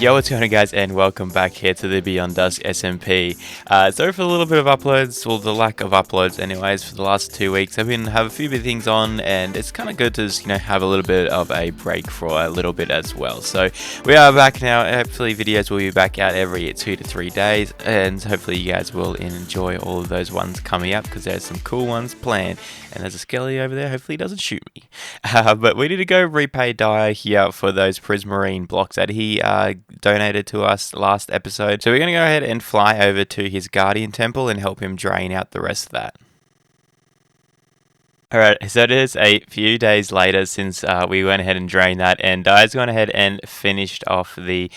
Yo, what's going on, guys, and welcome back here to the Beyond Dusk SMP. Sorry for a little bit of uploads, well, the lack of uploads anyways, for the last 2 weeks. I've been have a few bit things on, and it's kind of good to just, have a little bit of a break for a little bit as well. So we are back now. Hopefully videos will be back out every 2 to 3 days, and hopefully you guys will enjoy all of those ones coming up, because there's some cool ones planned. And there's a skelly over there, hopefully he doesn't shoot me. But we need to go repay Dyer here for those prismarine blocks that he donated to us last episode. So we're going to go ahead and fly over to his guardian temple and help him drain out the rest of that. Alright, so it is a few days later since we went ahead and drained that, and Dyer's gone ahead and finished off the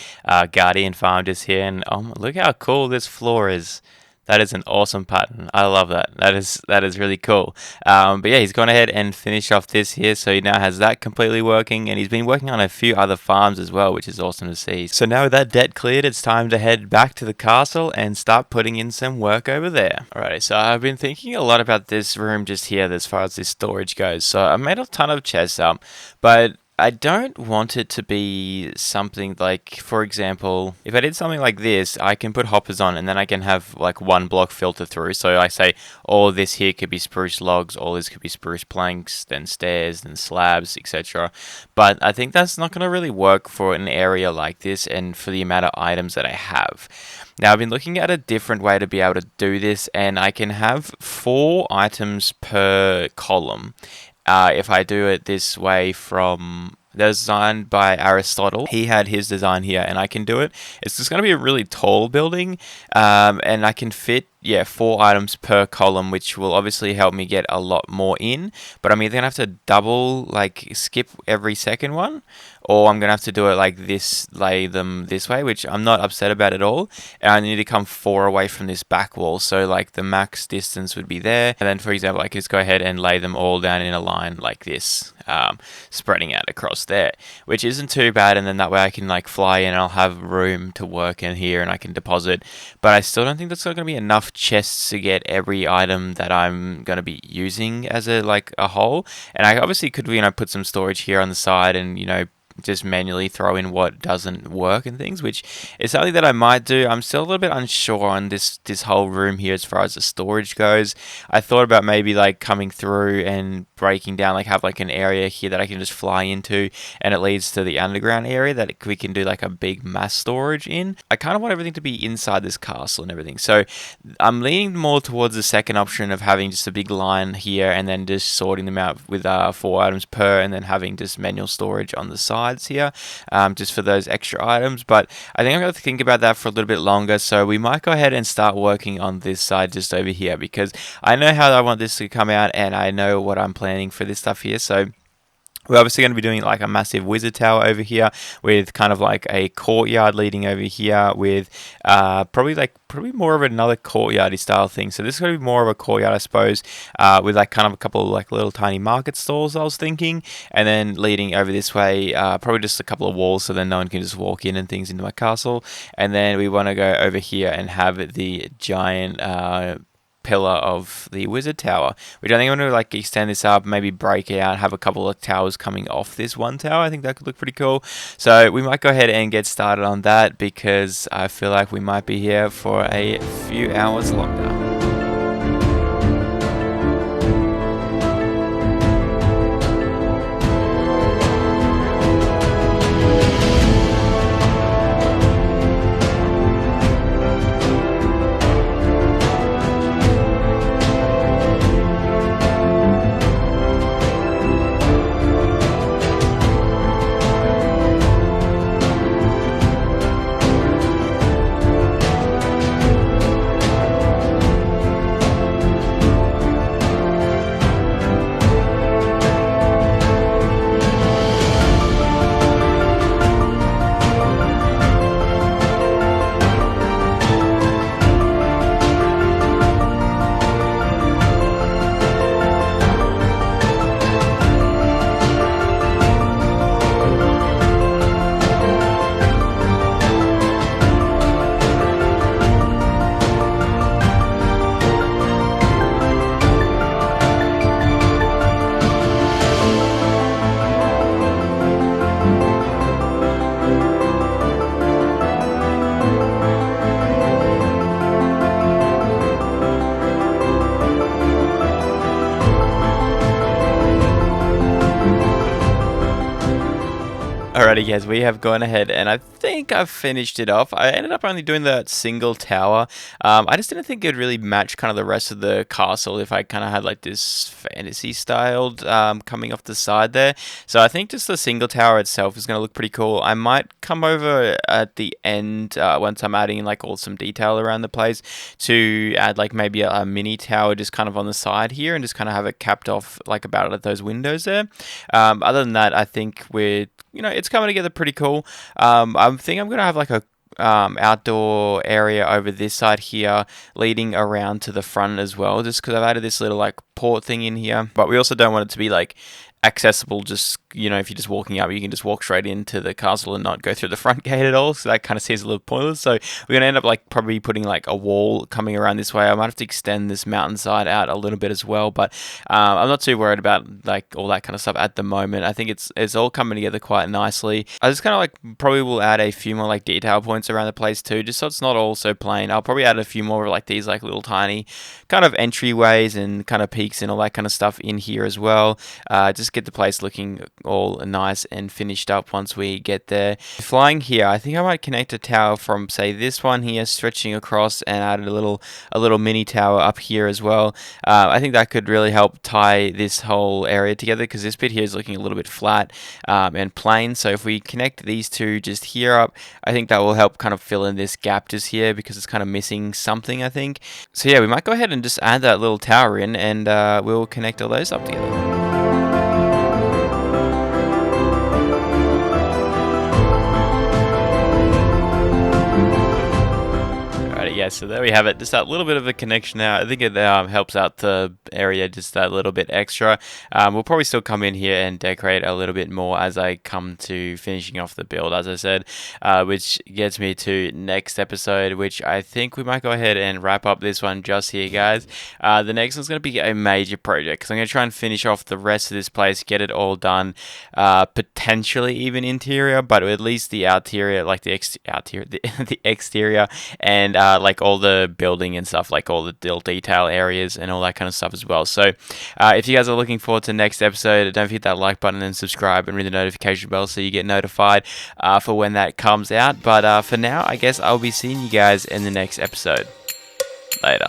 guardian farm just here, and look how cool this floor is. That is an awesome pattern. I love that. That is really cool. But yeah, he's gone ahead and finished off this here, so he now has that completely working, and he's been working on a few other farms as well, which is awesome to see. So now with that debt cleared, it's time to head back to the castle and start putting in some work over there. Alright, so I've been thinking a lot about this room just here as far as this storage goes. So I made a ton of chests up, but I don't want it to be something like, for example, if I did something like this, I can put hoppers on and then I can have like one block filter through. So I say all this here could be spruce logs, all this could be spruce planks, then stairs, then slabs, etc. But I think that's not going to really work for an area like this and for the amount of items that I have. Now, I've been looking at a different way to be able to do this, and I can have 4 items per column. If I do it this way from designed by Aristotle, he had his design here, and I can do it. It's just going to be a really tall building, and I can fit 4 items per column, which will obviously help me get a lot more in. But I'm either going to have to double, like skip every second one, or I'm going to have to do it like this, lay them this way, which I'm not upset about at all. And I need to come 4 away from this back wall, so like the max distance would be there. And then, for example, I could just go ahead and lay them all down in a line like this, spreading out across there, which isn't too bad. And then that way I can like fly in and I'll have room to work in here and I can deposit. But I still don't think that's going to be enough chests to get every item that I'm going to be using as a whole. And I obviously could put some storage here on the side and just manually throw in what doesn't work and things, which is something that I might do. I'm still a little bit unsure on this whole room here as far as the storage goes. I thought about maybe like coming through and breaking down, like have like an area here that I can just fly into, and it leads to the underground area that we can do like a big mass storage in. I kind of want everything to be inside this castle and everything, so I'm leaning more towards the second option of having just a big line here and then just sorting them out with 4 items per, and then having just manual storage on the sides here, just for those extra items. But I think I'm going to think about that for a little bit longer, so we might go ahead and start working on this side just over here, because I know how I want this to come out and I know what I'm planning for this stuff here. So we're obviously going to be doing like a massive wizard tower over here with kind of like a courtyard leading over here with probably more of another courtyardy style thing. So this is going to be more of a courtyard, I suppose, with like kind of a couple of like little tiny market stalls, I was thinking, and then leading over this way, probably just a couple of walls so then no one can just walk in and things into my castle. And then we want to go over here and have the giant pillar of the wizard tower, which I think I'm going to like extend this up, maybe break it out, have a couple of towers coming off this one tower. I think that could look pretty cool. So we might go ahead and get started on that, because I feel like we might be here for a few hours longer. Alrighty guys, we have gone ahead and I think I've finished it off. I ended up only doing that single tower. I just didn't think it would really match kind of the rest of the castle if I kind of had like this fantasy styled coming off the side there. So I think just the single tower itself is going to look pretty cool. I might come over at the end once I'm adding like all some detail around the place to add like maybe a mini tower just kind of on the side here and just kind of have it capped off like about at those windows there. Other than that, I think it's coming together pretty cool. I think I'm gonna have like a outdoor area over this side here leading around to the front as well, just because I've added this little like port thing in here, but we also don't want it to be like accessible just if you're just walking up, you can just walk straight into the castle and not go through the front gate at all, so that kind of seems a little pointless. So we're going to end up like probably putting like a wall coming around this way. I might have to extend this mountainside out a little bit as well, but I'm not too worried about like all that kind of stuff at the moment. I think it's all coming together quite nicely. I just kind of like probably will add a few more like detail points around the place too, just so it's not all so plain. I'll probably add a few more of like these like little tiny kind of entryways and kind of peaks and all that kind of stuff in here as well. Just get the place looking all nice and finished up once we get there. Flying here, I think I might connect a tower from say this one here stretching across and add a little mini tower up here as well. I think that could really help tie this whole area together, because this bit here is looking a little bit flat and plain. So if we connect these two just here up, I think that will help kind of fill in this gap just here, because it's kind of missing something, I think. So yeah, we might go ahead and just add that little tower in, and we'll connect all those up together. Yeah, so there we have it. Just that little bit of a connection now. I think it helps out the area just that little bit extra. We'll probably still come in here and decorate a little bit more as I come to finishing off the build, as I said, which gets me to next episode, which I think we might go ahead and wrap up this one just here, guys. The next one's going to be a major project, because I'm going to try and finish off the rest of this place, get it all done, potentially even interior, but at least the exterior, the exterior, and like all the building and stuff, like all the detail areas and all that kind of stuff as well. So if you guys are looking forward to next episode, don't forget that like button and subscribe and ring the notification bell so you get notified for when that comes out. But for now, I guess I'll be seeing you guys in the next episode. Later.